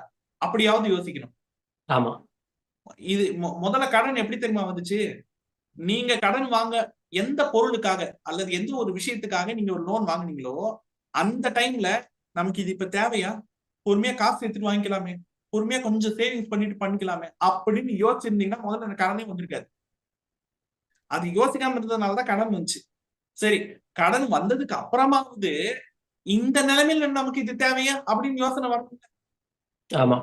அப்படியாவது யோசிக்கணும். ஆமா. இது முதல்ல கடன் எப்படி தெரியுமா வந்துச்சு? நீங்க கடன் வாங்க எந்த பொருளுக்காக அல்லது எந்த ஒரு விஷயத்துக்காக நீங்க ஒரு லோன் வாங்குனீங்களோ அந்த டைம்ல நமக்கு இது இப்ப தேவையா, பொறுமையா காசு எடுத்துட்டு வாங்கிக்கலாமே, பொறுமையா கொஞ்சம் சேவிங்ஸ் பண்ணிட்டு பண்ணிக்கலாமே அப்படின்னு யோசிச்சிருந்தீங்கன்னா முதல்ல எனக்கு கடனே வந்திருக்காது. அது யோசிக்காம இருந்ததுனாலதான் கடன் வந்துச்சு. சரி, கடன் வந்ததுக்கு அப்புறமாவது இந்த நிலைமையில நமக்கு இது தேவையா அப்படின்னு யோசனை வரணும். ஆமா.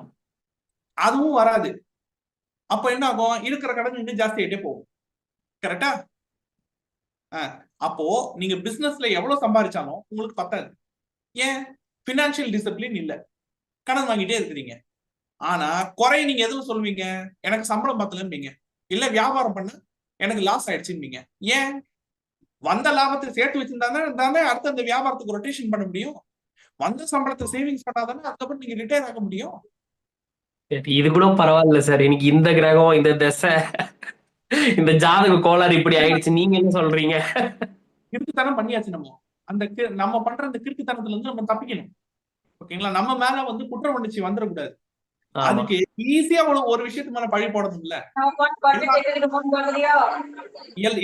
அதுவும் வராது. அப்ப என்ன ஆகும்? இருக்கிற கடன் இன்னும் ஜாஸ்தி ஆயிட்டே போகும். கரெக்டா? அப்போ நீங்க பிசினஸ்ல எவ்வளவு சம்பாதிச்சாலும் உங்களுக்கு பத்தாது. ஏன்? பினான்சியல் டிசிப்ளின் இல்ல, கடன் வாங்கிட்டே இருக்கிறீங்க. ஆனா குறைய நீங்க எதுவும் சொல்வீங்க? எனக்கு சம்பளம் பத்தலம்பீங்க, இல்ல வியாபாரம் பண்ண எனக்கு லாஸ் ஆயிடுச்சும்பீங்க. ஏன்? வந்த லாபத்தை சேர்த்து வச்சிருந்தானே அடுத்த அந்த வியாபாரத்துக்கு ரொட்டேஷன் பண்ண முடியும். வந்த சம்பளத்தை சேவிங்ஸ் பண்ணாதானே அதுக்கப்புறம் நீங்க ரிட்டையர் ஆக முடியும். இது கூட பரவாயில்ல சார். எனக்கு இந்த கிரகம், இந்த தசை, இந்த ஜாதக கோளாறு இப்படி ஆயிடுச்சு, நீங்க என்ன சொல்றீங்க? கிறுக்குத்தனம் பண்ணியாச்சு. நம்ம பண்ற அந்த கிறுக்குத்தனத்துல இருந்து நம்ம தப்பிக்கணும். ஓகேங்களா? நம்ம மேல வந்து குற்ற உணர்ச்சி வந்துடக்கூடாது. அதுக்கு ஈஸியா ஒரு விஷயத்து மேல பழி போடுறது இல்ல,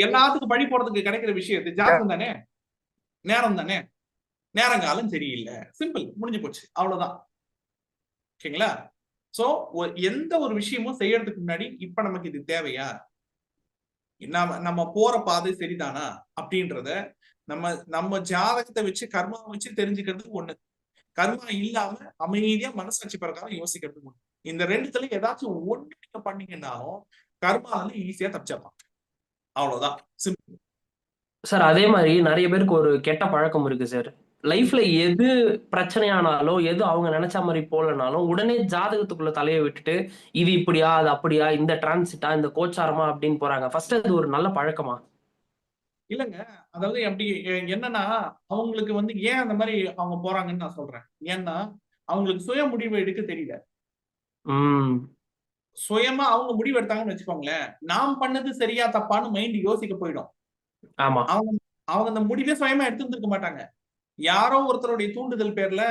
எல்லாத்துக்கும் பழி போடுறதுக்கு கிடைக்கிற விஷயத்து ஜாதகம் தானே, நேரம் தானே, நேரங்காலம் சரியில்லை, சிம்பிள், முடிஞ்சு போச்சு, அவ்வளவுதான். ஓகேங்களா? சோ எந்த ஒரு விஷயமும் செய்யறதுக்கு முன்னாடி இப்ப நமக்கு இது தேவையா, நம்ம போற பாதை சரிதானா அப்படின்றத நம்ம ஜாதகத்தை வச்சு கர்மா வச்சு தெரிஞ்சுக்கிறதுக்கு ஒண்ணு, கர்மா இல்லாம அமைதியா மனசாட்சி பிரகாரம் யோசிக்கிறதுக்கு ஒண்ணு. இந்த ரெண்டுத்துல ஏதாச்சும் ஒண்ணு நீங்க பண்ணீங்கன்னாலும் கர்மால ஈஸியா தப்பிச்சிடலாம். அவ்வளவுதான், சிம்பிள். சார் அதே மாதிரி நிறைய பேருக்கு ஒரு கெட்ட பழக்கம் இருக்கு சார். லைஃப்ல எது பிரச்சனையானாலும், எது அவங்க நினைச்ச மாதிரி போலனாலும் உடனே ஜாதகத்துக்குள்ள தலையை விட்டுட்டு இது இப்படியா, அது அப்படியா, இந்த டிரான்சிட்டா, இந்த கோச்சாரமா அப்படின்னு போறாங்க. ஃபர்ஸ்ட் அது ஒரு நல்ல பழக்கமா? இல்லங்க, அதாவது அப்படி என்னன்னா அவங்களுக்கு வந்து ஏன் அந்த மாதிரி அவங்க போறாங்கன்னு நான் சொல்றேன். ஏன்னா அவங்களுக்கு சுய முடிவு எடுக்க தெரியல. சுயமா அவங்க முடிவு எடுத்தாங்கன்னு வச்சுக்கோங்களேன், நாம் பண்ணது சரியா தப்பான்னு மைண்ட் யோசிக்க போயிடும். ஆமா. அவங்க அவங்க அந்த முடிவே சுயமா எடுத்திருந்திருக்க மாட்டாங்க. யாரோ ஒருத்தருடைய தூண்டுதல் பேர்ல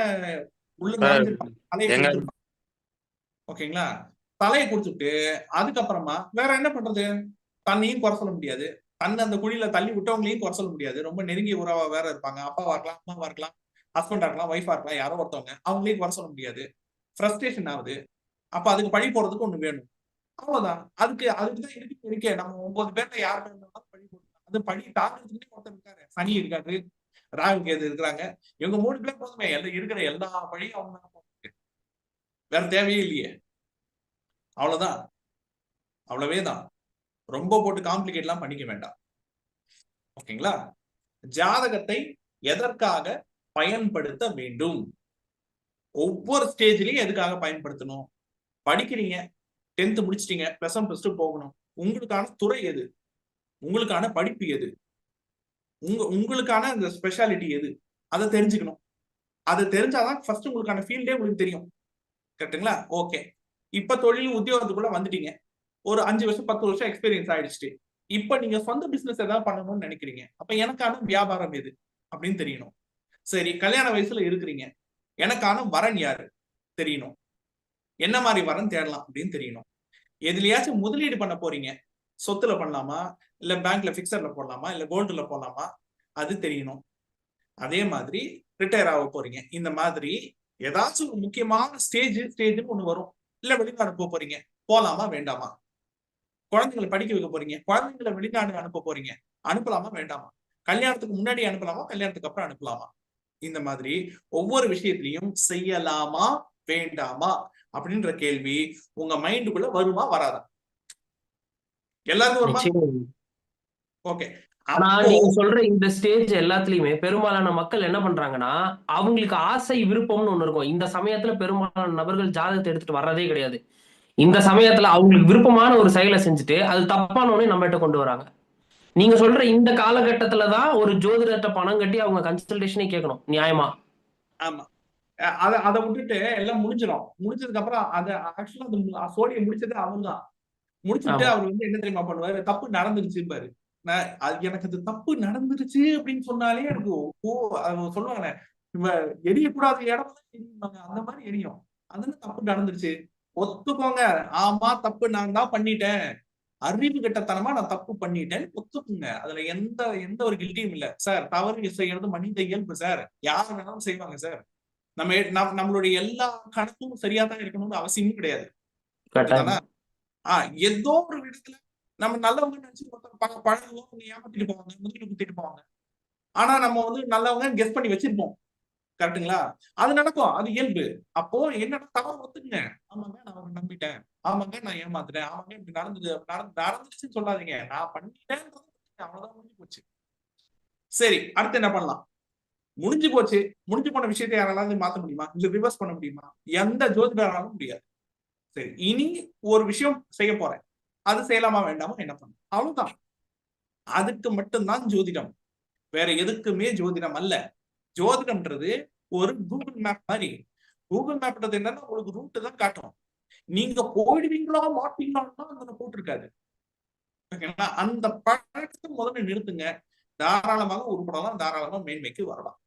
உள்ள நுழைஞ்சிருப்பாங்க, தலையை கொடுத்திருப்பாங்க. ஓகேங்களா? தலையை கொடுத்துட்டு அதுக்கப்புறமா வேற என்ன பண்றது? தன்னையும் குறை சொல்ல முடியாது, தன்னை அந்த குழியில தள்ளி விட்டவங்களையும் குறை சொல்ல முடியாது. ரொம்ப நெருங்கிய உறவா வேற இருப்பாங்க, அப்பாவா இருக்கலாம், அம்மாவா இருக்கலாம், ஹஸ்பண்டா இருக்கலாம், ஒய்ஃபா இருக்கலாம், யாரோ ஒருத்தவங்க, அவங்களையும் குறை சொல்ல முடியாது. ஃப்ரஸ்ட்ரேஷன் ஆகுது. அப்ப அதுக்கு பழி போடுறதுக்கு ஒண்ணு வேணும். அவ்வளவுதான். அதுக்குதான் இருக்கே. நம்ம 9 பேர்ல யார் வேணும்னாலும் பழி போடலாம். அது பழி தாங்கிறதுக்குன்னே ஒருத்தர் இருக்காரு. சனி இருக்காரு, ராகு கேது இருக்கிறாங்க. இவங்க 3 பேர் போதுமே, இருக்கிற எல்லா பழியும் அவங்க மேல போட்டு, வேற தேவையே இல்லையே. அவ்வளவுதான், அவ்வளவேதான். ரொம்ப போட்டு காம்ப்ளிகேட் எல்லாம் பண்ணிக்க வேண்டாம். ஓகேங்களா? ஜாதகத்தை எதற்காக பயன்படுத்த வேண்டும்? ஒவ்வொரு ஸ்டேஜ்லயும் எதுக்காக பயன்படுத்தணும்? படிக்கிறீங்க, 10th முடிச்சிட்டீங்க, பிளஸ் 1 பிளஸ் 2 போகணும். உங்களுக்கான துறை எது? உங்களுக்கான படிப்பு எது? உங்களுக்கான அந்த ஸ்பெஷாலிட்டி எது? அதை தெரிஞ்சுக்கணும். அதை தெரிஞ்சாதான் ஃபர்ஸ்ட் உங்களுக்கான ஃபீல்டே உங்களுக்கு தெரியும். கரெக்டுங்களா? ஓகே. இப்ப தொழில் உத்தியோகத்துக்குள்ள வந்துட்டீங்க, ஒரு 5 வருஷம் 10 வருஷம் எக்ஸ்பீரியன்ஸ் ஆயிடுச்சு. இப்ப நீங்க சொந்த பிசினஸ் ஏதாவது பண்ணணும்னு நினைக்கிறீங்க. அப்ப எனக்கான வியாபாரம் எது அப்படின்னு தெரியணும். சரி, கல்யாண வயசுல இருக்கிறீங்க, எனக்கான வரன் யாரு தெரியணும். என்ன மாதிரி வரன் தேடலாம் அப்படின்னு தெரியணும். எதுலயாச்சும் முதலீடு பண்ண போறீங்க, சொத்துல பண்ணலாமா, இல்ல பேங்க்ல பிக்சர்ல போடலாமா, இல்ல கோல்டுல போடலாமா, அது தெரியணும். அதே மாதிரி ரிட்டையர் ஆக போறீங்க, இந்த மாதிரி ஏதாச்சும் ஒரு முக்கியமான ஸ்டேஜ்னு ஒண்ணு வரும். இல்ல வெளிநாடு போக போறீங்க, போலாமா வேண்டாமா? குழந்தைங்களை படிக்க வைக்க போறீங்க, குழந்தைங்களை வெளிநாடு அனுப்ப போறீங்க, அனுப்பலாமா வேண்டாமா? கல்யாணத்துக்கு முன்னாடி அனுப்பலாமா, கல்யாணத்துக்கு அப்புறம் அனுப்பலாமா? இந்த மாதிரி ஒவ்வொரு விஷயத்திலையும் செய்யலாமா வேண்டாமா அப்படின்ற கேள்வி உங்க மைண்டுக்குள்ள வருமா வராதா? எல்லாருக்கும் வருமா? ஓகே. ஆனா நீங்க சொல்ற இந்த ஸ்டேஜ் எல்லாத்துலயுமே பெரும்பாலான மக்கள் என்ன பண்றாங்கன்னா, அவங்களுக்கு ஆசை விருப்பம்னு ஒண்ணு இருக்கும். இந்த சமயத்துல பெரும்பாலான நபர்கள் ஜாதகத்தை எடுத்துட்டு வர்றதே கிடையாது. இந்த சமயத்துல அவங்களுக்கு விருப்பமான ஒரு செயலை செஞ்சுட்டு அது தப்பான உடனே நம்மகிட்ட கொண்டு வராங்க. நீங்க சொல்ற இந்த காலகட்டத்துலதான் ஒரு ஜோதிடத்தை பணம் கட்டி அவங்க கன்சல்டேஷனே கேட்கணும், நியாயமா? ஆமா. அதை விட்டுட்டு எல்லாம் முடிஞ்சிடும். முடிஞ்சதுக்கு அப்புறம் அதை ஆக்சுவலா சோழியை முடிச்சது அவன் தான். முடிச்சுட்டு அவர் வந்து என்ன தெரியுமா பண்ணுவாரு? தப்பு நடந்துருச்சு பாரு, எனக்கு அது தப்பு நடந்துருச்சு அப்படின்னு சொன்னாலே எனக்கு சொல்லுவாங்க, எரியக்கூடாத இடம் எரியும், அந்த மாதிரி எரியும். அதனால தப்பு நடந்துருச்சு, ஒத்துக்கோங்க. ஆமா, தப்பு நான் தான் பண்ணிட்டேன். அறிவு கெட்டத்தனமா நான் தப்பு பண்ணிட்டேன் ஒத்துக்குங்க. அதுல எந்த எந்த ஒரு கில்ட்டியும் இல்ல. சார் தவறு செய்யறது மனித இயல்பு சார். யார் வேணாலும் செய்வாங்க சார். நம்மளுடைய எல்லா கணக்கும் சரியா தான் இருக்கணும்னு அவசியமும் கிடையாது. கட்டாயம். ஏதோ ஒரு விதத்துல நம்ம நல்லவங்க நினைச்சு பழகுவோம், ஏமாத்திட்டு போவாங்க, முதல்ல குத்திட்டு போவாங்க. ஆனா நம்ம வந்து நல்லவங்க கெஸ் பண்ணி வச்சிருப்போம். கரெக்டுங்களா? அது நடக்கும். அது இயல்பு. அப்போ என்னன்னா தவறு ஒத்துக்குங்க. ஆமாங்க நான் அவரை நம்பிட்டேன். ஆமாங்க நான் ஏமாத்துறேன். ஆமாங்க இப்படி நடந்துச்சுன்னு சொல்லாதீங்க. நான் பண்ணிட்டேன். அவ்வளவுதான், முடிஞ்சு போச்சு. சரி, அடுத்து என்ன பண்ணலாம்? முடிஞ்சு போச்சு. முடிஞ்சு போன விஷயத்தை யாராலும் மாத்த முடியுமா? இல்ல ரிவர்ஸ் பண்ண முடியுமா? எந்த ஜோதிடராலும் முடியாது. சரி, இனி ஒரு விஷயம் செய்ய போறேன். அது செய்யலாமா வேண்டாமா, என்ன பண்ணணும், அவ்வளவுதான். அதுக்கு மட்டும்தான் ஜோதிடம். வேற எதுக்குமே ஜோதிடம் அல்ல. ஜோதிடம்ன்றது ஒரு கூகுள் மேப் மாதிரி. கூகுள் மேப்ன்றது என்னன்னா உங்களுக்கு ரூட் தான் காட்டும். நீங்க போயிடுவீங்களா மாட்டீங்களான்னா அதுல போட்டிருக்காது. ஓகேங்களா? அந்த பழக்கத்தை முதல்ல நிறுத்துங்க. தாராளமாக உருப்படலாம், தாராளமா மேன்மைக்கு வரலாம்.